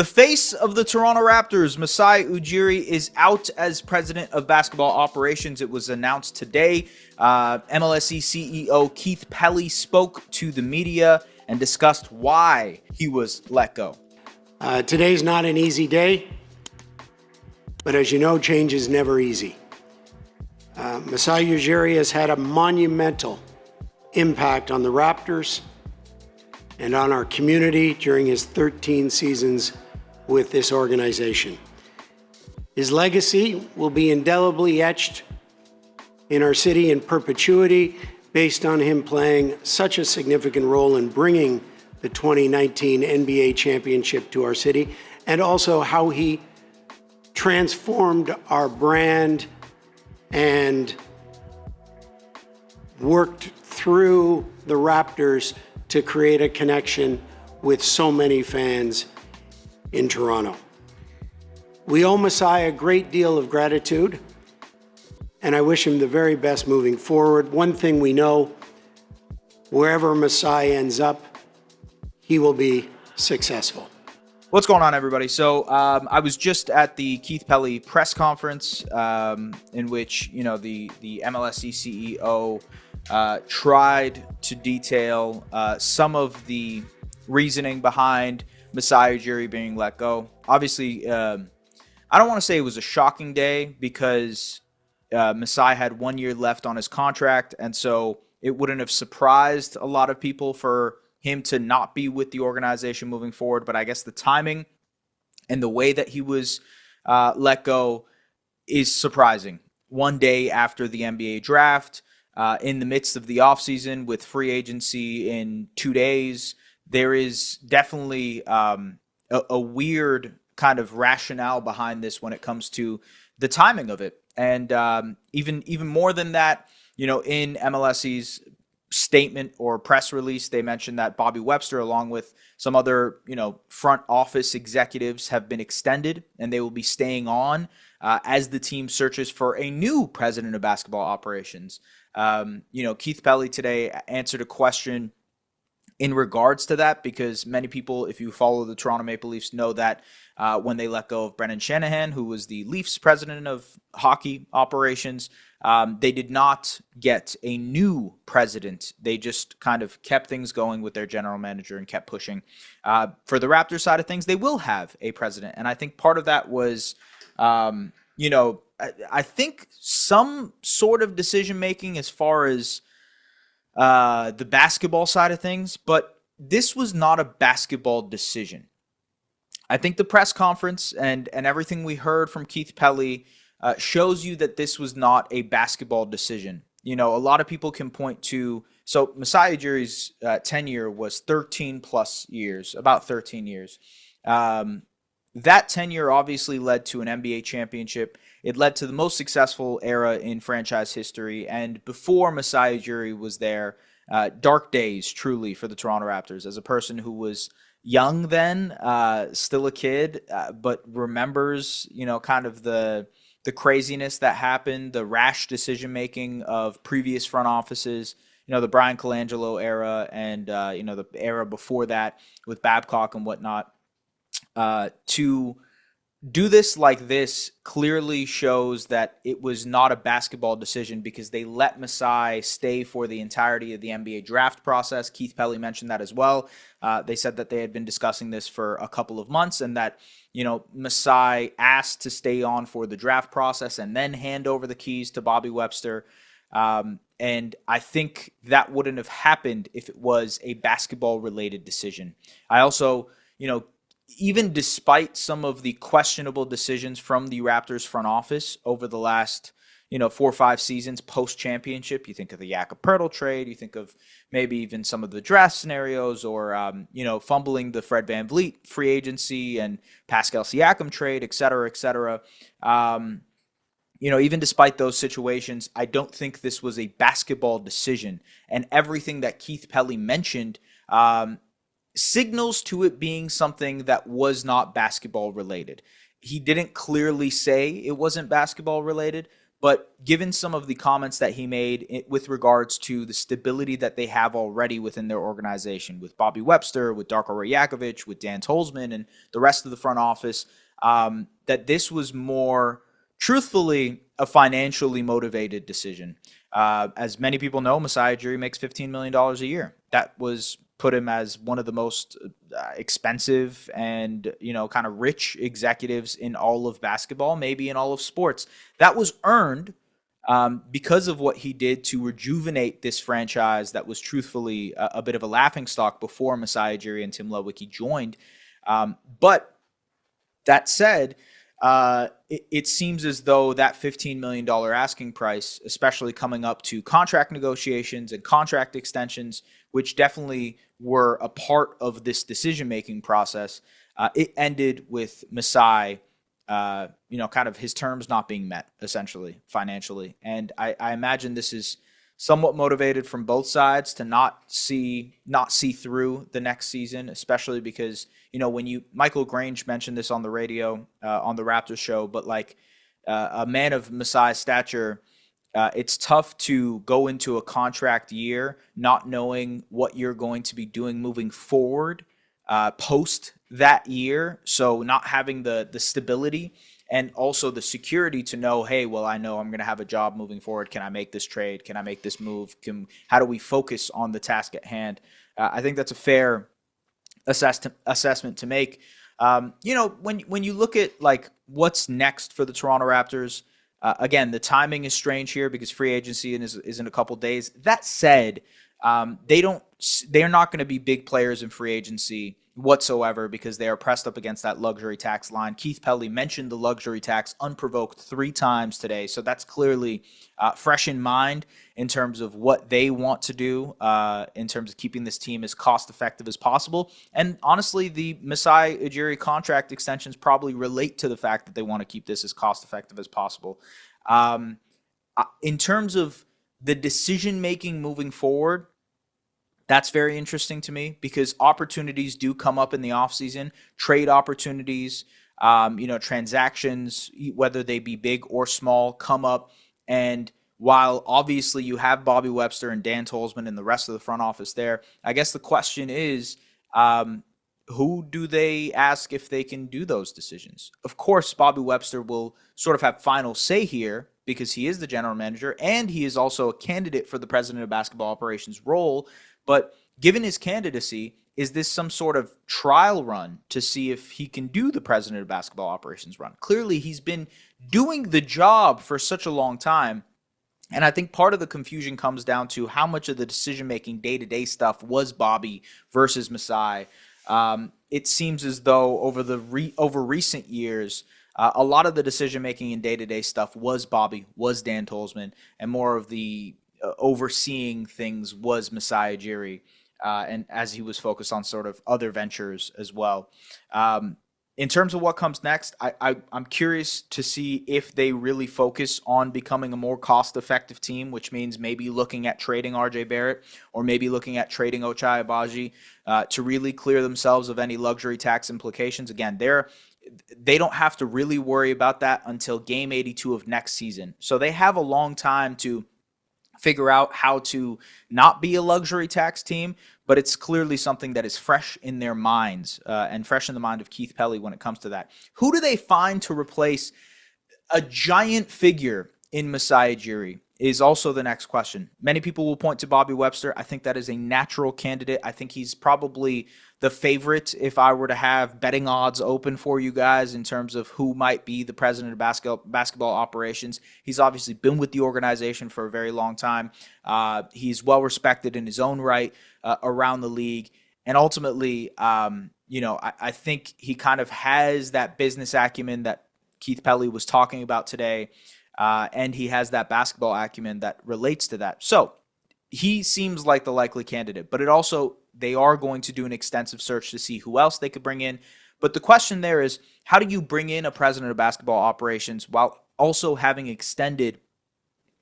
The face of the Toronto Raptors, Masai Ujiri, is out as president of basketball operations. It was announced today. MLSE CEO Keith Pelly spoke to the media and discussed why he was let go. Today's not an easy day, but as you know, change is never easy. Masai Ujiri has had a monumental impact on the Raptors and on our community during his 13 seasons with this organization. His legacy will be indelibly etched in our city in perpetuity based on him playing such a significant role in bringing the 2019 NBA championship to our city, and also how he transformed our brand and worked through the Raptors to create a connection with so many fans in Toronto. We owe Masai a great deal of gratitude, and I wish him the very best moving forward. One thing we know, wherever Masai ends up, he will be successful. What's going on, everybody? So I was just at the Keith Pelly press conference in which, the MLSE CEO tried to detail some of the reasoning behind Masai Ujiri being let go. Obviously, I don't want to say it was a shocking day because Masai had 1 year left on his contract, and so it wouldn't have surprised a lot of people for him to not be with the organization moving forward. But I guess the timing and the way that he was let go is surprising. 1 day after the NBA draft, in the midst of the offseason with free agency in 2 days, there is definitely a weird kind of rationale behind this when it comes to the timing of it. And even more than that, in MLSE's statement or press release, they mentioned that Bobby Webster, along with some other, front office executives, have been extended, and they will be staying on as the team searches for a new president of basketball operations. Keith Pelly today answered a question in regards to that, because many people, if you follow the Toronto Maple Leafs, know that when they let go of Brendan Shanahan, who was the Leafs president of hockey operations, they did not get a new president. They just kind of kept things going with their general manager and kept pushing. For the Raptors side of things, they will have a president. And I think part of that was, I think some sort of decision-making as far as the basketball side of things, but this was not a basketball decision. I think the press conference and everything we heard from Keith Pelly shows you that this was not a basketball decision. A lot of people can point to, so Masai Ujiri's tenure was 13 plus years, about 13 years. That tenure obviously led to an NBA championship. It led to the most successful era in franchise history. And before Masai Ujiri was there, dark days truly for the Toronto Raptors. As a person who was young then, still a kid, but remembers, kind of the craziness that happened, the rash decision-making of previous front offices, the Brian Colangelo era and, the era before that with Babcock and whatnot. To do this like this clearly shows that it was not a basketball decision, because they let Masai stay for the entirety of the NBA draft process. Keith Pelly mentioned that as well. They said that they had been discussing this for a couple of months, and that, Masai asked to stay on for the draft process and then hand over the keys to Bobby Webster. And I think that wouldn't have happened if it was a basketball-related decision. I also, even despite some of the questionable decisions from the Raptors front office over the last, 4 or 5 seasons post-championship, you think of the Jakob Poeltl trade, you think of maybe even some of the draft scenarios, or, fumbling the Fred VanVleet free agency and Pascal Siakam trade, et cetera, et cetera. Even despite those situations, I don't think this was a basketball decision. And everything that Keith Pelly mentioned signals to it being something that was not basketball related. He didn't clearly say it wasn't basketball related, But given some of the comments that he made with regards to the stability that they have already within their organization, with Bobby Webster, with Darko Rajakovic, with Dan Tolzman, and the rest of the front office, that this was more truthfully a financially motivated decision. As many people know, Masai Ujiri makes $15 million a year. That was put him as one of the most expensive and, kind of rich executives in all of basketball, maybe in all of sports. That was earned because of what he did to rejuvenate this franchise that was truthfully a bit of a laughingstock before Masai Ujiri and Tim Ludwig joined. But that said, it seems as though that $15 million asking price, especially coming up to contract negotiations and contract extensions, which definitely were a part of this decision-making process, it ended with Masai, kind of his terms not being met, essentially, financially. And I imagine this is somewhat motivated from both sides to not see through the next season, especially because, when Michael Grange mentioned this on the radio, on the Raptors show, but like a man of Masai's stature, it's tough to go into a contract year not knowing what you're going to be doing moving forward post that year. So not having the stability and also the security to know, hey, well, I know I'm going to have a job moving forward. Can I make this trade? Can I make this move? How do we focus on the task at hand? I think that's a fair assessment to make. When you look at like what's next for the Toronto Raptors, again, the timing is strange here because free agency is in a couple days. That said, they're not going to be big players in free agency whatsoever because they are pressed up against that luxury tax line. Keith Pelly mentioned the luxury tax unprovoked 3 times today, so that's clearly fresh in mind in terms of what they want to do in terms of keeping this team as cost-effective as possible. And honestly, the Masai Ujiri contract extensions probably relate to the fact that they want to keep this as cost-effective as possible. In terms of the decision-making moving forward, that's very interesting to me because opportunities do come up in the offseason, trade opportunities, transactions, whether they be big or small, come up. And while obviously you have Bobby Webster and Dan Tolzman and the rest of the front office there, I guess the question is, who do they ask if they can do those decisions? Of course, Bobby Webster will sort of have final say here because he is the general manager and he is also a candidate for the president of basketball operations role. But given his candidacy, is this some sort of trial run to see if he can do the president of basketball operations run? Clearly, he's been doing the job for such a long time. And I think part of the confusion comes down to how much of the decision-making day-to-day stuff was Bobby versus Masai. It seems as though over recent years, a lot of the decision-making and day-to-day stuff was Bobby, was Dan Tolzman, and more of the overseeing things was Masai Ujiri, and as he was focused on sort of other ventures as well. In terms of what comes next, I'm curious to see if they really focus on becoming a more cost-effective team, which means maybe looking at trading RJ Barrett or maybe looking at trading Ochai Agbaji to really clear themselves of any luxury tax implications. Again, they don't have to really worry about that until game 82 of next season. So they have a long time to figure out how to not be a luxury tax team, but it's clearly something that is fresh in their minds and fresh in the mind of Keith Pelly when it comes to that. Who do they find to replace a giant figure in Masai Ujiri is also the next question. Many people will point to Bobby Webster. I think that is a natural candidate. I think he's probably the favorite if I were to have betting odds open for you guys in terms of who might be the president of basketball operations. He's obviously been with the organization for a very long time. He's well respected in his own right around the league. And ultimately, I think he kind of has that business acumen that Keith Pelly was talking about today. And he has that basketball acumen that relates to that. So he seems like the likely candidate, but they are going to do an extensive search to see who else they could bring in. But the question there is, how do you bring in a president of basketball operations while also having extended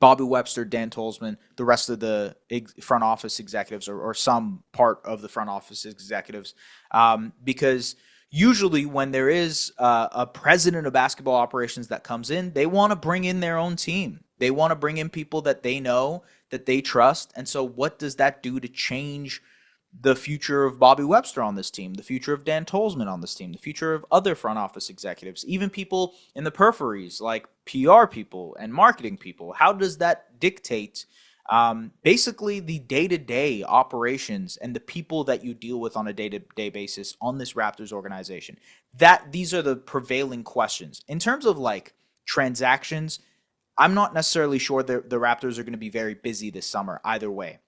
Bobby Webster, Dan Tolzman, the rest of the front office executives or some part of the front office executives? Because usually when there is a president of basketball operations that comes in, they want to bring in their own team. They want to bring in people that they know, that they trust. And so what does that do to change the future of Bobby Webster on this team, the future of Dan Tolzman on this team, the future of other front office executives, even people in the peripheries like PR people and marketing people? How does that dictate basically the day-to-day operations and the people that you deal with on a day-to-day basis on this Raptors organization? These are the prevailing questions. In terms of like transactions, I'm not necessarily sure the Raptors are going to be very busy this summer either way.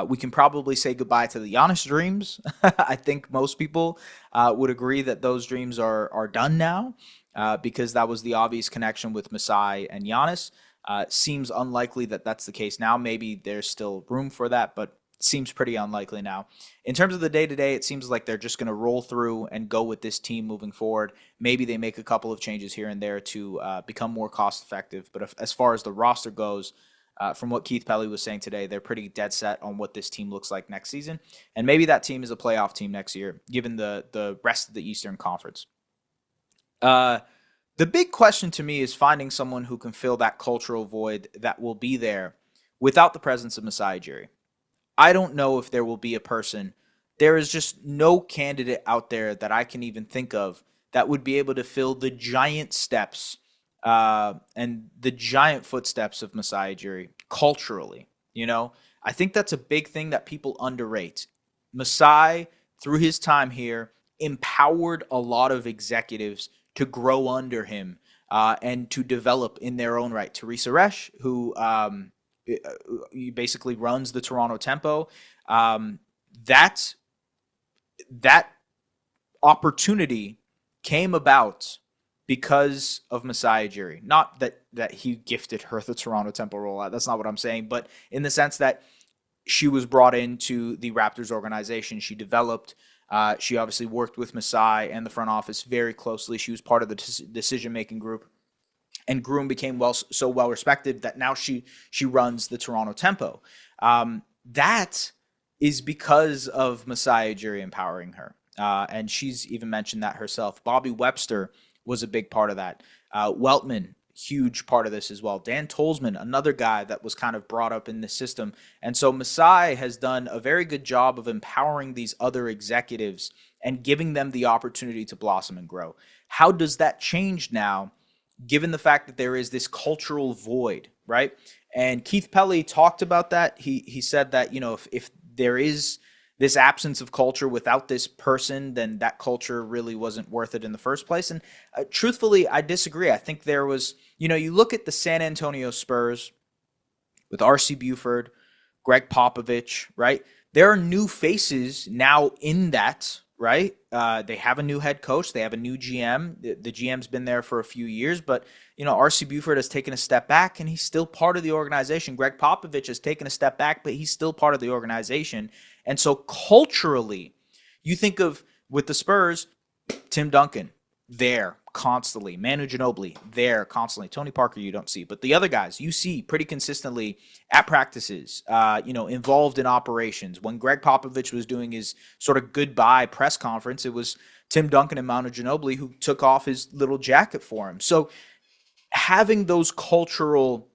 We can probably say goodbye to the Giannis dreams. I think most people would agree that those dreams are done now because that was the obvious connection with Masai and Giannis. Seems unlikely that that's the case now. Maybe there's still room for that, but seems pretty unlikely now. In terms of the day-to-day, it seems like they're just going to roll through and go with this team moving forward. Maybe they make a couple of changes here and there to become more cost-effective. But as far as the roster goes, from what Keith Pelly was saying today, they're pretty dead set on what this team looks like next season. And maybe that team is a playoff team next year, given the rest of the Eastern Conference. The big question to me is finding someone who can fill that cultural void that will be there without the presence of Masai Ujiri. I don't know if there will be a person. There is just no candidate out there that I can even think of that would be able to fill the giant steps and the giant footsteps of Masai Ujiri culturally. I think that's a big thing that people underrate. Masai, through his time here, empowered a lot of executives to grow under him and to develop in their own right. Teresa Resch, who basically runs the Toronto Tempo, that opportunity came about because of Masai Ujiri. Not that he gifted her the Toronto Tempo rollout. That's not what I'm saying. But in the sense that she was brought into the Raptors organization. She developed. She obviously worked with Masai and the front office very closely. She was part of the decision-making group. And Groom became so well respected that now she runs the Toronto Tempo. That is because of Masai Ujiri empowering her. And she's even mentioned that herself. Bobby Webster was a big part of that. Weltman, huge part of this as well. Dan Tolzman, another guy that was kind of brought up in the system. And so Masai has done a very good job of empowering these other executives and giving them the opportunity to blossom and grow. How does that change now, given the fact that there is this cultural void, right? And Keith Pelly talked about that. He said that, if there is this absence of culture without this person, then that culture really wasn't worth it in the first place. And truthfully, I disagree. I think there was, you look at the San Antonio Spurs with R.C. Buford, Greg Popovich, right? There are new faces now in that, right? They have a new head coach. They have a new GM. The GM's been there for a few years, but, R.C. Buford has taken a step back and he's still part of the organization. Greg Popovich has taken a step back, but he's still part of the organization. And so culturally, you think of with the Spurs, Tim Duncan there constantly, Manu Ginobili there constantly, Tony Parker you don't see, but the other guys you see pretty consistently at practices, involved in operations. When Greg Popovich was doing his sort of goodbye press conference, it was Tim Duncan and Manu Ginobili who took off his little jacket for him. So having those cultural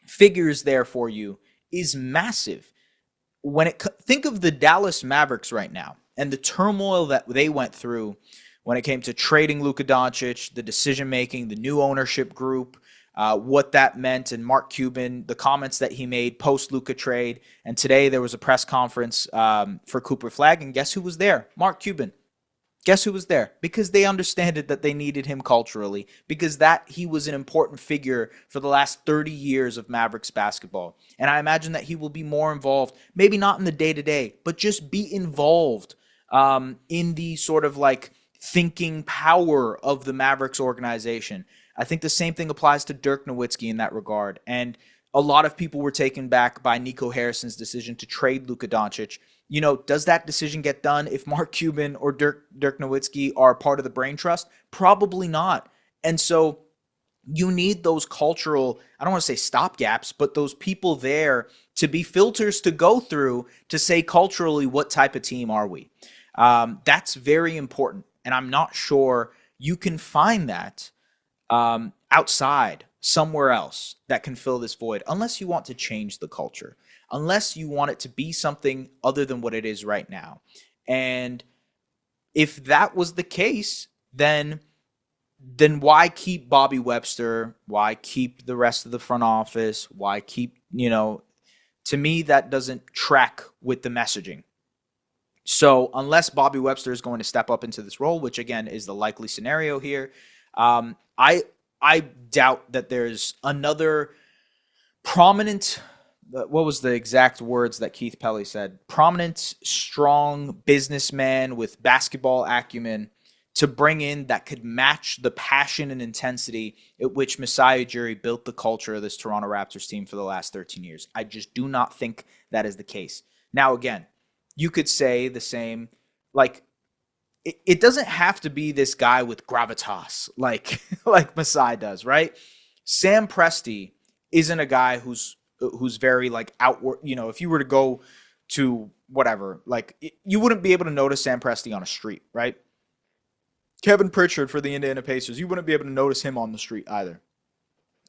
figures there for you is massive. Think of the Dallas Mavericks right now and the turmoil that they went through when it came to trading Luka Doncic, the decision-making, the new ownership group, what that meant, and Mark Cuban, the comments that he made post-Luka trade. And today there was a press conference for Cooper Flagg, and guess who was there? Mark Cuban. Guess who was there? Because they understood that they needed him culturally, because he was an important figure for the last 30 years of Mavericks basketball. And I imagine that he will be more involved, maybe not in the day-to-day, but just be involved in the sort of like thinking power of the Mavericks organization. I think the same thing applies to Dirk Nowitzki in that regard. And a lot of people were taken back by Nico Harrison's decision to trade Luka Doncic. Does that decision get done if Mark Cuban or Dirk Nowitzki are part of the brain trust? Probably not. And so you need those cultural, I don't want to say stopgaps, but those people there to be filters to go through to say culturally, what type of team are we? That's very important. And I'm not sure you can find that outside somewhere else that can fill this void, unless you want to change the culture, unless you want it to be something other than what it is right now. And if that was the case, then why keep Bobby Webster? Why keep the rest of the front office? Why keep, to me, that doesn't track with the messaging. So unless Bobby Webster is going to step up into this role, which again is the likely scenario here, I doubt that there's another prominent. What was the exact words that Keith Pelly said? Prominent, strong businessman with basketball acumen to bring in that could match the passion and intensity at which Masai Ujiri built the culture of this Toronto Raptors team for the last 13 years. I just do not think that is the case. Now, again, you could say the same, like, it doesn't have to be this guy with gravitas like Masai does, right? Sam Presti isn't a guy who's very like outward, if you were to go to whatever, like you wouldn't be able to notice Sam Presti on a street, right? Kevin Pritchard for the Indiana Pacers, you wouldn't be able to notice him on the street either.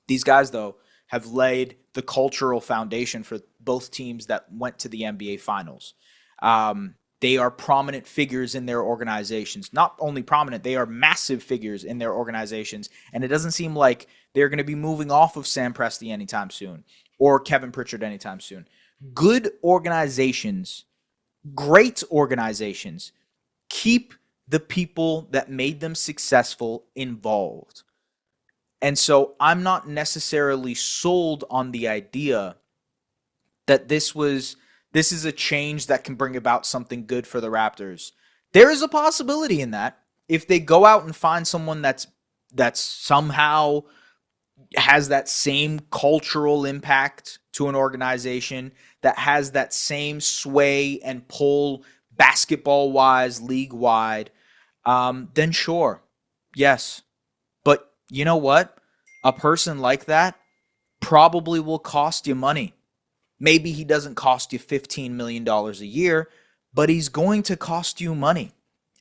These guys, though, have laid the cultural foundation for both teams that went to the NBA Finals. They are prominent figures in their organizations. Not only prominent, they are massive figures in their organizations. And it doesn't seem like they're going to be moving off of Sam Presti anytime soon or Kevin Pritchard anytime soon. Good organizations, great organizations, keep the people that made them successful involved. And so I'm not necessarily sold on the idea that this is a change that can bring about something good for the Raptors. There is a possibility in that if they go out and find someone that's somehow has that same cultural impact to an organization, that has that same sway and pull basketball-wise, league-wide, then sure, yes. But you know what? A person like that probably will cost you money. Maybe he doesn't cost you $15 million a year, but he's going to cost you money.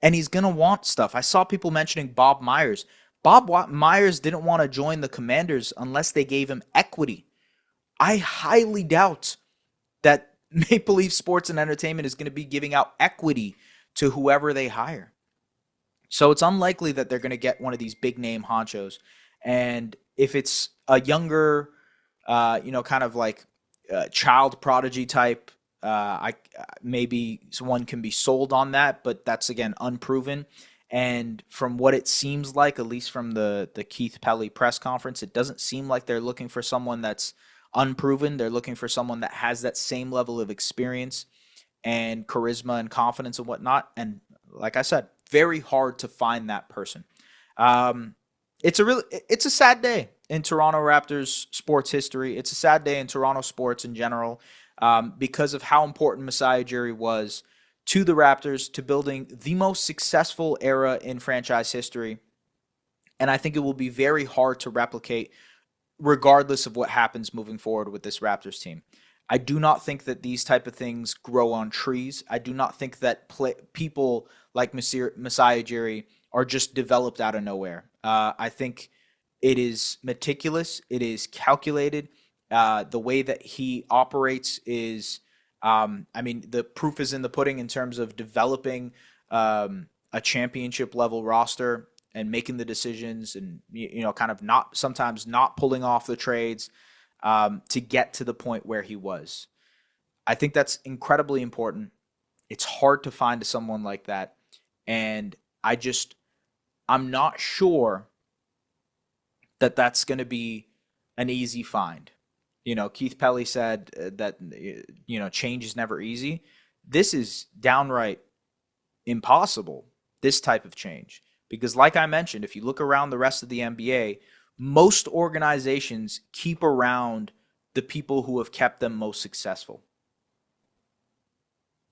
And he's going to want stuff. I saw people mentioning Bob Myers. Bob Myers didn't want to join the Commanders unless they gave him equity. I highly doubt that Maple Leaf Sports and Entertainment is going to be giving out equity to whoever they hire. So it's unlikely that they're going to get one of these big name honchos. And if it's a younger, kind of like child prodigy type, maybe one can be sold on that, but that's again unproven. And from what it seems like, at least from the Keith Pelly press conference, it doesn't seem like they're looking for someone that's unproven. They're looking for someone that has that same level of experience and charisma and confidence and whatnot. And like I said, very hard to find that person. It's a sad day in Toronto Raptors sports history. It's a sad day in Toronto sports in general, because of how important Masai Ujiri was to the Raptors, to building the most successful era in franchise history. And I think it will be very hard to replicate regardless of what happens moving forward with this Raptors team. I do not think that these type of things grow on trees. I do not think that people like Masai Ujiri are just developed out of nowhere. I think it is meticulous. It is calculated. The way that he operates is, the proof is in the pudding in terms of developing a championship level roster and making the decisions and, kind of sometimes not pulling off the trades to get to the point where he was. I think that's incredibly important. It's hard to find someone like that. And I'm not sure that that's going to be an easy find. Keith Pelly said that, change is never easy. This is downright impossible, this type of change. Because like I mentioned, if you look around the rest of the NBA, most organizations keep around the people who have kept them most successful.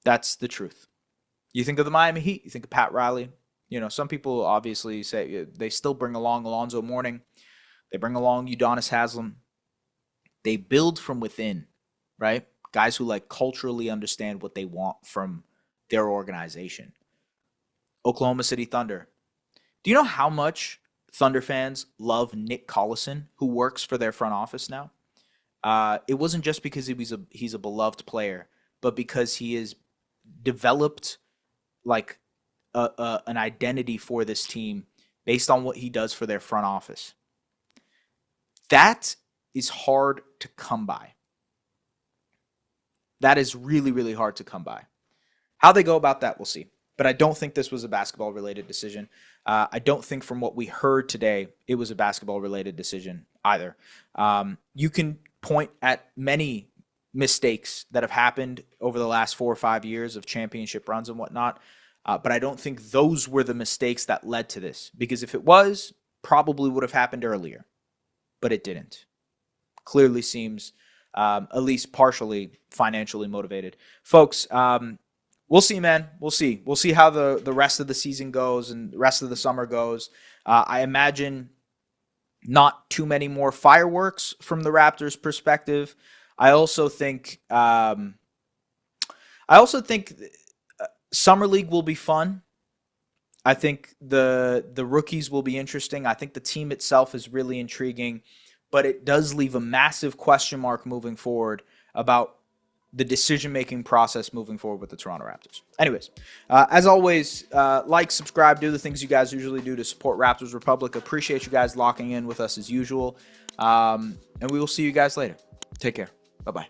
That's the truth. You think of the Miami Heat, you think of Pat Riley. Some people obviously say they still bring along Alonzo Mourning. They bring along Udonis Haslem. They build from within, right? Guys who culturally understand what they want from their organization. Oklahoma City Thunder. Do you know how much Thunder fans love Nick Collison, who works for their front office now. It wasn't just because he's a beloved player, but because he has developed like an identity for this team based on what he does for their front office. That is hard to come by. That is really, really hard to come by. How they go about that, we'll see. But I don't think this was a basketball-related decision. I don't think from what we heard today, it was a basketball-related decision either. You can point at many mistakes that have happened over the last 4 or 5 years of championship runs and whatnot, but I don't think those were the mistakes that led to this. Because if it was, probably would have happened earlier. But it didn't. Clearly seems, at least partially, financially motivated. Folks, we'll see, man. We'll see. We'll see how the rest of the season goes and the rest of the summer goes. I imagine not too many more fireworks from the Raptors' perspective. I also think Summer League will be fun. I think the rookies will be interesting. I think the team itself is really intriguing, but it does leave a massive question mark moving forward about the decision-making process moving forward with the Toronto Raptors. Anyways, as always, like, subscribe, do the things you guys usually do to support Raptors Republic. Appreciate you guys locking in with us as usual. And we will see you guys later. Take care. Bye-bye.